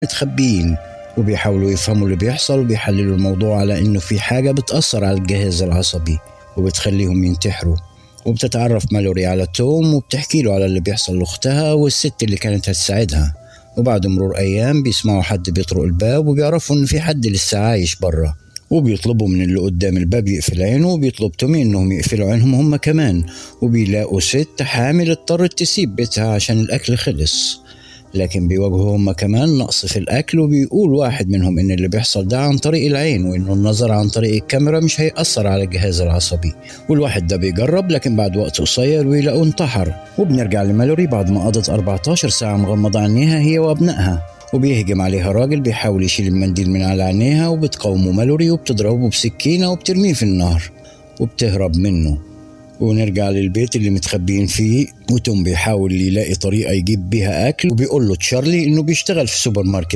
متخبيين وبيحاولوا يفهموا اللي بيحصل، وبيحللوا الموضوع على إنه في حاجة بتأثر على الجهاز العصبي وبتخليهم ينتحروا. وبتتعرف مالوري على توم وبتحكي له على اللي بيحصل لأختها والست اللي كانت هتساعدها. وبعد مرور أيام بيسمعوا حد بيطرق الباب وبيعرفوا إن في حد لسه عايش برا، وبيطلبوا من اللي قدام الباب يقفل عينه، وبيطلب تومي إنهم يقفلوا عينهم هم كمان. وبيلاقوا ست حامل اضطرت تسيب بيتها عشان الأكل خلص، لكن بيواجهوا هم كمان نقص في الأكل. وبيقول واحد منهم إن اللي بيحصل ده عن طريق العين، وإنه النظر عن طريق الكاميرا مش هيأثر على الجهاز العصبي. والواحد ده بيجرب، لكن بعد وقت قصير ويلاقوه انتحر. وبنرجع لمالوري بعد ما قضت 14 ساعة مغمضة عينيها هي وابنائها، وبيهجم عليها راجل بيحاول يشيل المنديل من على عينيها، وبتقاومه مالوري وبتضربه بسكينة وبترميه في النهر وبتهرب منه. ونرجع للبيت اللي متخبيين فيه، وتوم بيحاول يلاقي طريقة يجيب بيها أكل، وبيقول له تشارلي إنه بيشتغل في سوبر ماركت